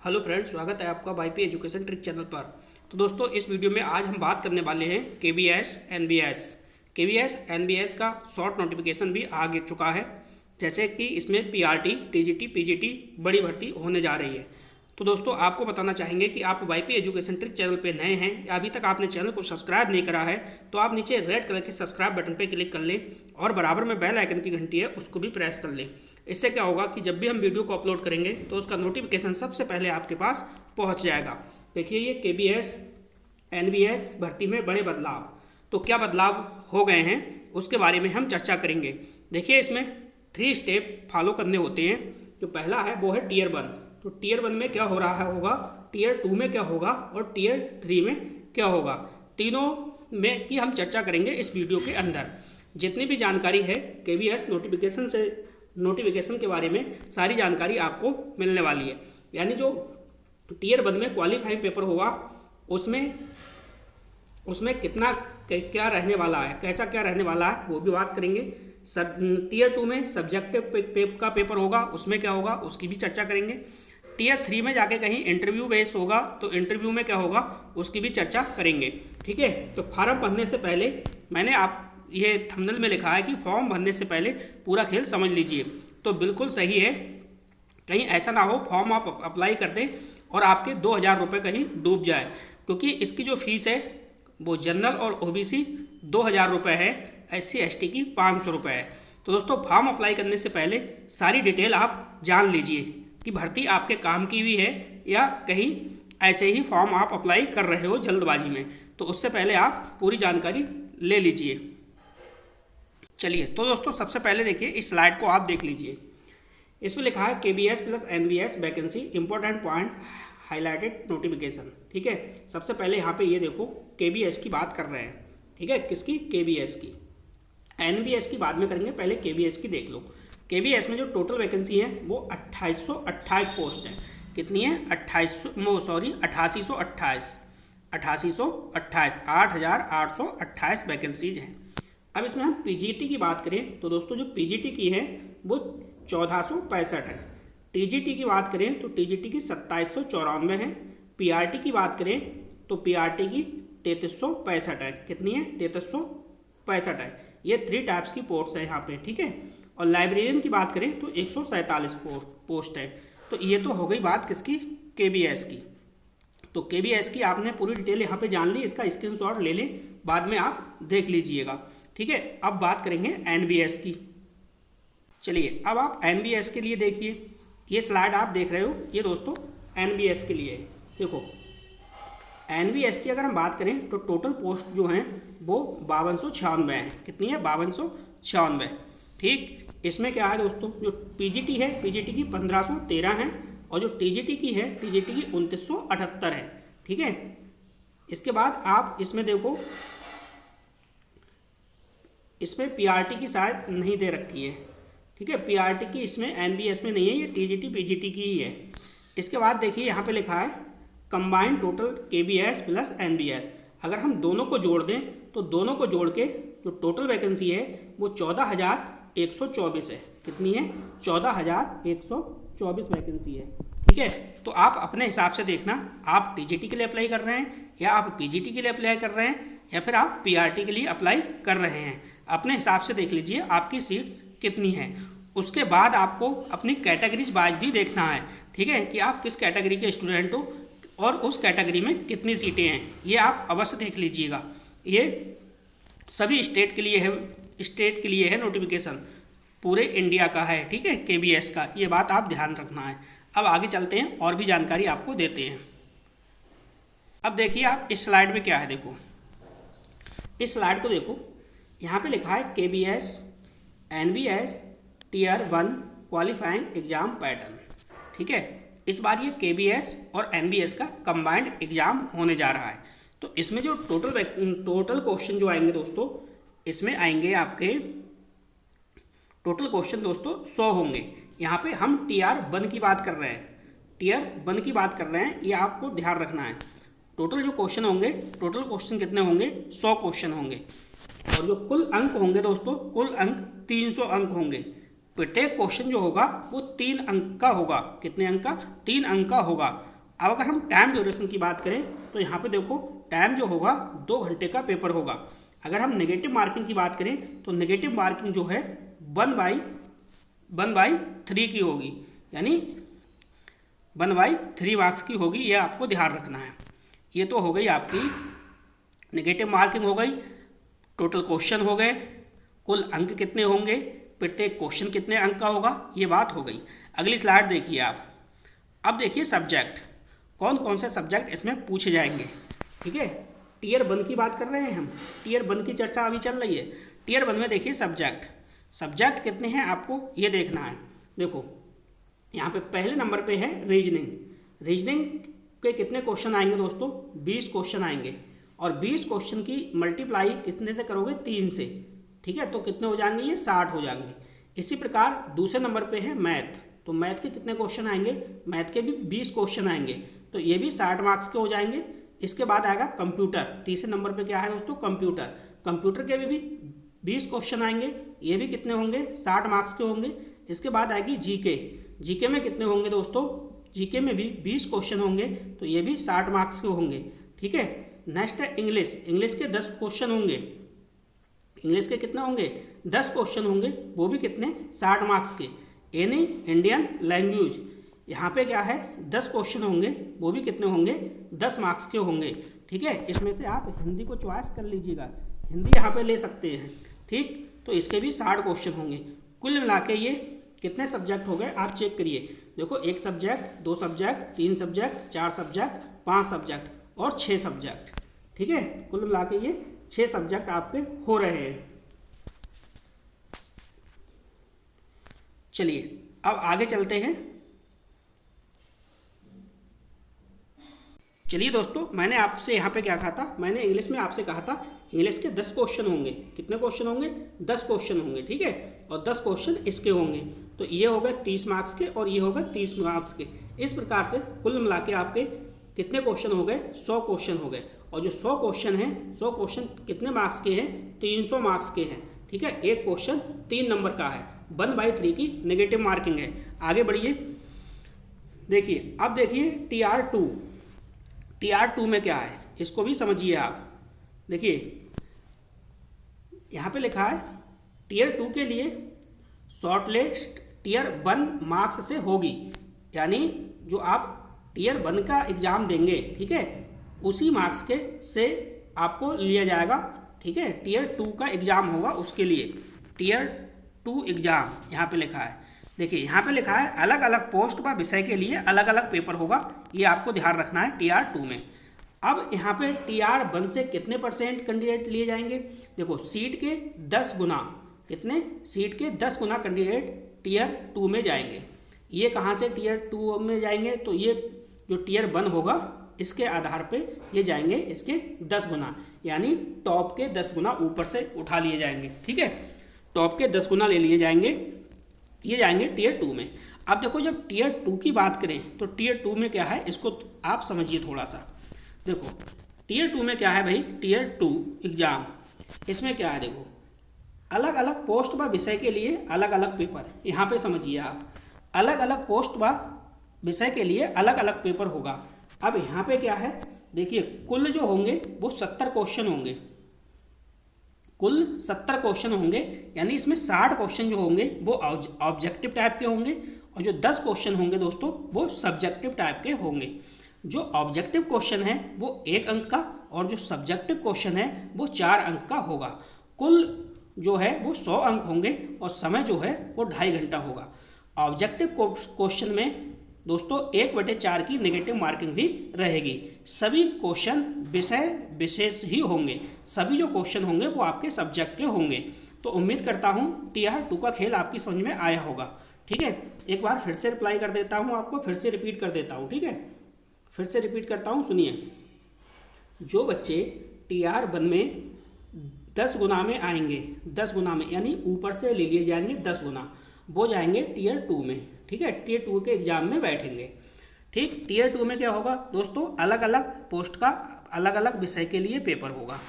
Hello friends, स्वागत है आपका वाईपी एजुकेशन ट्रिक चैनल पर। तो दोस्तों, इस वीडियो में आज हम बात करने वाले हैं केवीएस एनबीएस का शॉर्ट नोटिफिकेशन भी आ चुका है। जैसे कि इसमें पीआरटी, टीजीटी, पीजीटी बड़ी भर्ती होने जा रही है। तो दोस्तों, आपको बताना चाहेंगे कि आप वाईपी एजुकेशन ट्रिक चैनल पे नए हैं या अभी तक आपने चैनल को सब्सक्राइब नहीं करा है, तो आप नीचे रेड कलर के सब्सक्राइब बटन पे क्लिक कर लें और बराबर में बेल आइकन की घंटी है उसको भी प्रेस कर लें। इससे क्या होगा कि जब भी हम वीडियो को अपलोड करेंगे तो उसका नोटिफिकेशन सबसे पहले आपके पास पहुंच जाएगा। देखिए, ये केबीएस एनबीएस भर्ती में बड़े बदलाव। तो क्या बदलाव हो गए हैं उसके बारे में हम चर्चा करेंगे। देखिए, इसमें 3 स्टेप फॉलो करने होते हैं। जो पहला है वो है टीयर 1। तो टीयर 1 में क्या हो रहा होगा, टीयर 2 में क्या होगा और टीयर 3 में क्या होगा, तीनों में की हम चर्चा करेंगे इस वीडियो के अंदर। जितनी भी जानकारी है केबीएस नोटिफिकेशन के बारे में, सारी जानकारी आपको मिलने वाली है। यानी जो टीयर 1 में क्वालिफाइंग पेपर होगा उसमें कितना क्या रहने वाला है, कैसा क्या रहने वाला है, वो भी बात करेंगे। टीयर 2 में सब्जेक्टिव का पेपर होगा, उसमें क्या होगा उसकी भी चर्चा करेंगे। टीयर 3 में जाके कहीं इंटरव्यू बेस होगा तो इंटरव्यू में क्या होगा उसकी भी चर्चा करेंगे। ठीक है, तो फॉर्म भरने से पहले मैंने आप ये थंबनेल में लिखा है कि फॉर्म भरने से पहले पूरा खेल समझ लीजिए। तो बिल्कुल सही है, कहीं ऐसा ना हो फॉर्म आप अप्लाई कर दें और आपके 2,000 रुपये कहीं डूब जाए, क्योंकि इसकी जो फीस है वो जनरल और ओबीसी 2,000 रुपये है, SC ST की 500 रुपये है। तो दोस्तों, फॉर्म अप्लाई करने से पहले सारी डिटेल आप जान लीजिए कि भर्ती आपके काम की हुई है या कहीं ऐसे ही फॉर्म आप अप्लाई कर रहे हो जल्दबाजी में। तो उससे पहले आप पूरी जानकारी ले लीजिए। चलिए, तो दोस्तों सबसे पहले देखिए, इस स्लाइड को आप देख लीजिए। इसमें लिखा है KBS plus NBS vacancy important point highlighted notification. ठीक है, सबसे पहले यहाँ पे ये देखो केबीएस की बात कर रहे हैं। ठीक है, किसकी? केबीएस की। एनबीएस की बाद में करेंगे, पहले केबीएस की देख लो। केबीएस में जो टोटल वैकेंसी है वो 2828 पोस्ट है। कितनी है? 8828 8,828 वैकेंसीज हैं। अब इसमें हम पीजीटी की बात करें तो दोस्तों, जो पीजीटी की है वो 1465 है। टीजीटी की बात करें तो टीजीटी की 2794 है। पीआरटी की बात करें तो पीआरटी की 3365 है। कितनी है? 3365 है। ये 3 टाइप्स की पोस्ट है यहाँ पे। ठीक है, और लाइब्रेरियन की बात करें तो 147 पोस्ट है। तो ये तो हो गई बात किसकी? केबीएस की। तो केबीएस की आपने पूरी डिटेल यहाँ पे जान ली, इसका स्क्रीनशॉट ले लें, बाद में आप देख लीजिएगा। ठीक है, अब बात करेंगे एनबीएस की। चलिए, अब आप एनबीएस के लिए देखिए, ये स्लाइड आप देख रहे हो, ये दोस्तों एनबीएस के लिए। देखो, एनबीएस की अगर हम बात करें तो टोटल पोस्ट जो हैं वो 5296 हैं। कितनी है? 5296। ठीक, इसमें क्या है दोस्तों, जो पीजीटी है, पीजीटी की 1513 है और जो टीजीटी की है, टीजीटी की 2978 है। ठीक है, इसके बाद आप इसमें देखो, इसमें पीआरटी की शायद नहीं दे रखी है। ठीक है, पीआरटी की इसमें एनबीएस में नहीं है, ये टीजीटी पीजीटी की ही है। इसके बाद देखिए, यहाँ पे लिखा है combined total KBS plus NBS. अगर हम दोनों को जोड़ दें तो दोनों को जोड़ के जो टोटल वैकेंसी है वो 14,124 है। कितनी है? 14,124 वैकेंसी है। ठीक है, तो आप अपने हिसाब से देखना, आप टीजीटी के लिए अप्लाई कर रहे हैं या आप पीजीटी के लिए अप्लाई कर रहे हैं या फिर आप पीआरटी के लिए अप्लाई कर रहे हैं। अपने हिसाब से देख लीजिए आपकी सीट्स कितनी हैं। उसके बाद आपको अपनी कैटेगरीज वाइज भी देखना है। ठीक है, कि आप किस कैटेगरी के स्टूडेंट हो और उस कैटेगरी में कितनी सीटें हैं, ये आप अवश्य देख लीजिएगा। ये सभी स्टेट के लिए है नोटिफिकेशन, पूरे इंडिया का है। ठीक है, केबीएस का, ये बात आप ध्यान रखना है। अब आगे चलते हैं और भी जानकारी आपको देते हैं। अब देखिए, आप इस स्लाइड में क्या है, देखो इस स्लाइड को देखो, यहाँ पे लिखा है KBS NBS tier 1 qualifying exam pattern. ठीक है, इस बार ये केबीएस और एनबीएस का कंबाइंड एग्जाम होने जा रहा है। तो इसमें जो टोटल क्वेश्चन जो आएंगे दोस्तों, इसमें आएंगे आपके टोटल क्वेश्चन दोस्तों 100 होंगे। यहाँ पे हम टीयर 1 की बात कर रहे हैं, ये आपको ध्यान रखना है। टोटल जो क्वेश्चन होंगे, टोटल क्वेश्चन कितने होंगे? 100 क्वेश्चन होंगे। और जो कुल अंक होंगे दोस्तों, कुल अंक 300 अंक होंगे। प्रत्येक क्वेश्चन जो होगा वो 3 अंक का होगा। कितने अंक का? 3 अंक का होगा। अब अगर हम टाइम ड्यूरेशन की बात करें तो यहाँ पे देखो टाइम जो होगा 2 घंटे का पेपर होगा। अगर हम नेगेटिव मार्किंग की बात करें तो नेगेटिव मार्किंग जो है 1/3 की होगी, यानी 1/3 मार्क्स की होगी। ये आपको ध्यान रखना है। ये तो हो गई आपकी नेगेटिव मार्किंग हो गई, टोटल क्वेश्चन हो गए, कुल अंक कितने होंगे, प्रत्येक क्वेश्चन कितने अंक का होगा, ये बात हो गई। अगली स्लाइड देखिए आप। अब देखिए सब्जेक्ट, कौन कौन से सब्जेक्ट इसमें पूछे जाएंगे। ठीक है, टीयर 1 की बात कर रहे हैं हम, टीयर 1 की चर्चा अभी चल रही है। टीयर 1 में देखिए सब्जेक्ट कितने हैं आपको ये देखना है। देखो यहाँ पे पहले नंबर पे है रीजनिंग के कितने क्वेश्चन आएंगे दोस्तों? 20 क्वेश्चन आएंगे, और 20 क्वेश्चन की मल्टीप्लाई कितने से करोगे? 3 से। ठीक है, तो कितने हो जाएंगे? ये 60 हो जाएंगे। इसी प्रकार दूसरे नंबर पे है मैथ, तो मैथ के कितने क्वेश्चन आएंगे? मैथ के भी 20 क्वेश्चन आएंगे, तो ये भी 60 मार्क्स के हो जाएंगे। इसके बाद आएगा कंप्यूटर, तीसरे नंबर पे क्या है दोस्तों? कंप्यूटर के भी 20 क्वेश्चन आएंगे, ये भी कितने होंगे? 60 मार्क्स के होंगे। इसके बाद आएगी जीके में कितने होंगे दोस्तों? जीके में भी 20 क्वेश्चन होंगे, तो ये भी 60 मार्क्स के होंगे। ठीक है, नेक्स्ट है इंग्लिश के 10 क्वेश्चन होंगे। इंग्लिश के कितने होंगे? 10 क्वेश्चन होंगे, वो भी कितने? 60 मार्क्स के। एनी इंडियन लैंग्वेज, यहाँ पे क्या है? 10 क्वेश्चन होंगे, वो भी कितने होंगे? 10 मार्क्स के होंगे। ठीक है, इसमें से आप हिंदी को चॉइस कर लीजिएगा, हिंदी यहाँ पे ले सकते हैं। ठीक, तो इसके भी 60 क्वेश्चन होंगे। कुल मिला के ये कितने सब्जेक्ट हो गए आप चेक करिए। देखो 1 subject, 2 subject, 3 subject, 4 subject, 5 subject और 6 सब्जेक्ट। ठीक है, कुल मिला के ये 6 सब्जेक्ट आपके हो रहे हैं। चलिए अब आगे चलते हैं। चलिए दोस्तों, मैंने आपसे यहाँ पे क्या कहा था? मैंने इंग्लिश में आपसे कहा था इंग्लिश के 10 क्वेश्चन होंगे। कितने क्वेश्चन होंगे? 10 क्वेश्चन होंगे। ठीक है, और 10 क्वेश्चन इसके होंगे, तो ये हो गए 30 मार्क्स के और ये हो गए 30 मार्क्स के। इस प्रकार से कुल मिला के आपके कितने क्वेश्चन हो गए? 100 क्वेश्चन हो गए। और जो 100 क्वेश्चन हैं, 100 क्वेश्चन कितने मार्क्स के हैं? 300 मार्क्स के हैं। ठीक है, एक क्वेश्चन 3 नंबर का है, 1/3 की नेगेटिव मार्किंग है। आगे बढ़िए, देखिए अब देखिए TR2 में क्या है, इसको भी समझिए आप। देखिए यहाँ पे लिखा है टीयर 2 के लिए शॉर्ट लिस्ट टीयर 1 मार्क्स से होगी, यानी जो आप टीयर 1 का एग्ज़ाम देंगे, ठीक है, उसी मार्क्स के से आपको लिया जाएगा। ठीक है, टीयर 2 का एग्ज़ाम होगा, उसके लिए टीयर 2 एग्ज़ाम यहाँ पे लिखा है। देखिए यहाँ पे लिखा है अलग अलग पोस्ट व विषय के लिए अलग अलग पेपर होगा, ये आपको ध्यान रखना है TR2 में। अब यहाँ पे TR1 से कितने % कैंडिडेट लिए जाएंगे? देखो सीट के 10 गुना, कितने? सीट के 10 गुना कैंडिडेट TR2 में जाएंगे। ये कहाँ से TR2 में जाएंगे? तो ये जो TR1 होगा इसके आधार पे ये जाएंगे इसके 10 गुना, यानी टॉप के 10 गुना ऊपर से उठा लिए जाएंगे। ठीक है, टॉप के 10 गुना ले लिए जाएंगे, ये जाएंगे TR2 में। अब देखो जब TR2 की बात करें तो TR2 में क्या है, इसको आप समझिए थोड़ा सा। देखो TR2 में क्या है भाई? TR2 एग्ज़ाम, इसमें क्या है? देखो अलग अलग पोस्ट व विषय के लिए अलग अलग पेपर, यहाँ पे समझिए आप, अलग अलग पोस्ट व विषय के लिए अलग अलग पेपर होगा। अब यहाँ पे क्या है? देखिए कुल जो होंगे वो 70 क्वेश्चन होंगे, कुल 70 क्वेश्चन होंगे, यानी इसमें 60 क्वेश्चन जो होंगे वो ऑब्जेक्टिव टाइप के होंगे, और जो 10 क्वेश्चन होंगे दोस्तों वो सब्जेक्टिव टाइप के होंगे। जो ऑब्जेक्टिव क्वेश्चन है वो 1 अंक का, और जो सब्जेक्टिव क्वेश्चन है वो 4 अंक का होगा। कुल जो है वो 100 अंक होंगे, और समय जो है वो 2.5 घंटा होगा। ऑब्जेक्टिव क्वेश्चन में दोस्तों 1/4 की नेगेटिव मार्किंग भी रहेगी। सभी क्वेश्चन विषय विशेष ही होंगे, सभी जो क्वेश्चन होंगे वो आपके सब्जेक्ट के होंगे। तो उम्मीद करता हूँ TR2 का खेल आपकी समझ में आया होगा। ठीक है, एक बार फिर से रिप्लाई कर देता हूँ, आपको फिर से रिपीट कर देता हूँ। ठीक है, फिर से रिपीट करता हूँ, सुनिए। जो बच्चे TR1 में 10 गुना में आएंगे, 10 गुना में, यानी ऊपर से ले लिए जाएंगे 10 गुना, वो जाएंगे TR2 में। ठीक है, TR2 के एग्ज़ाम में बैठेंगे। ठीक, TR2 में क्या होगा दोस्तों? अलग अलग पोस्ट का अलग अलग विषय के लिए पेपर होगा,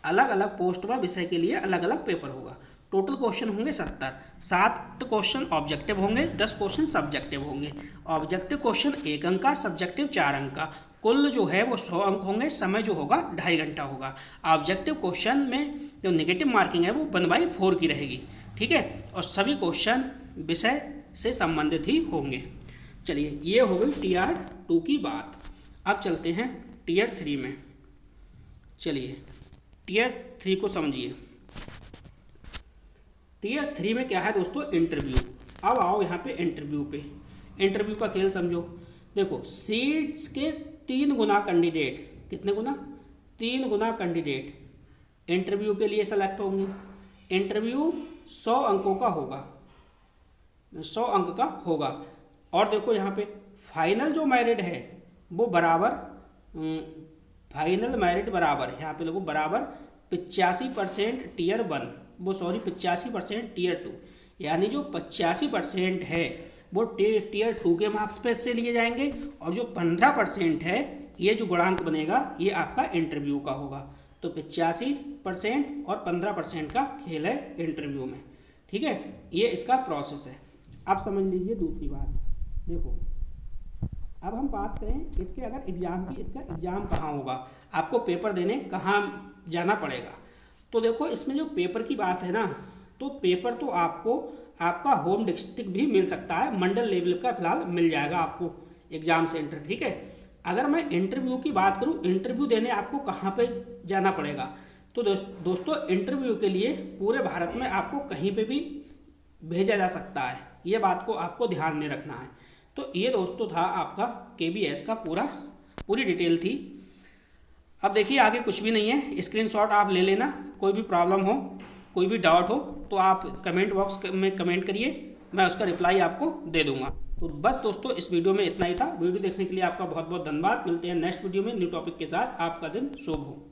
अलग अलग पोस्ट व विषय के लिए अलग अलग पेपर होगा। टोटल क्वेश्चन होंगे 70। 7 क्वेश्चन ऑब्जेक्टिव होंगे, 10 क्वेश्चन सब्जेक्टिव होंगे। ऑब्जेक्टिव क्वेश्चन 1 अंक का, सब्जेक्टिव 4 अंक का। कुल जो है वो 100 अंक होंगे। समय जो होगा 2.5 घंटा होगा। ऑब्जेक्टिव क्वेश्चन में जो नेगेटिव मार्किंग है वो 1/4 की रहेगी, ठीक है। और सभी क्वेश्चन विषय से संबंधित ही होंगे। चलिए, ये हो गई Tier 2 की बात। अब चलते हैं Tier 3 में। चलिए, Tier 3 को समझिए। Tier 3 में क्या है दोस्तों, इंटरव्यू। अब आओ यहाँ पे इंटरव्यू पे। इंटरव्यू का खेल समझो। देखो, सीट्स के 3 गुना कैंडिडेट, कितने गुना, 3 गुना कैंडिडेट इंटरव्यू के लिए सेलेक्ट होंगे। इंटरव्यू 100 अंकों का होगा, 100 अंक का होगा। और देखो यहाँ पे फाइनल जो मेरिट है वो बराबर, फाइनल मेरिट बराबर, यहाँ पे देखो बराबर 85% Tier 1, वो सॉरी 85% Tier 2, यानी जो 85% है वो Tier 2 के मार्क्स पे से लिए जाएंगे। और जो 15% है, ये जो गुणांक बनेगा ये आपका इंटरव्यू का होगा। तो 85% और 15% का खेल है इंटरव्यू में, ठीक है। ये इसका प्रोसेस है। अब समझ लीजिए दूसरी बात। देखो, अब हम बात करें इसके अगर एग्ज़ाम की, इसका एग्ज़ाम कहाँ होगा, आपको पेपर देने कहाँ जाना पड़ेगा। तो देखो, इसमें जो पेपर की बात है ना, तो पेपर तो आपको आपका होम डिस्ट्रिक्ट भी मिल सकता है, मंडल लेवल का फिलहाल मिल जाएगा आपको एग्ज़ाम सेंटर, ठीक है। अगर मैं इंटरव्यू की बात करूँ, इंटरव्यू देने आपको कहाँ पे जाना पड़ेगा, तो दोस्तों इंटरव्यू के लिए पूरे भारत में आपको कहीं पे भी भेजा जा सकता है। ये बात को आपको ध्यान में रखना है। तो ये दोस्तों था आपका KBS का पूरी डिटेल थी। अब देखिए, आगे कुछ भी नहीं है, स्क्रीनशॉट आप ले लेना। कोई भी प्रॉब्लम हो, कोई भी डाउट हो तो आप कमेंट बॉक्स में कमेंट करिए, मैं उसका रिप्लाई आपको दे दूंगा। तो बस दोस्तों, इस वीडियो में इतना ही था। वीडियो देखने के लिए आपका बहुत बहुत धन्यवाद। मिलते हैं नेक्स्ट वीडियो में न्यू टॉपिक के साथ। आपका दिन शुभ हो।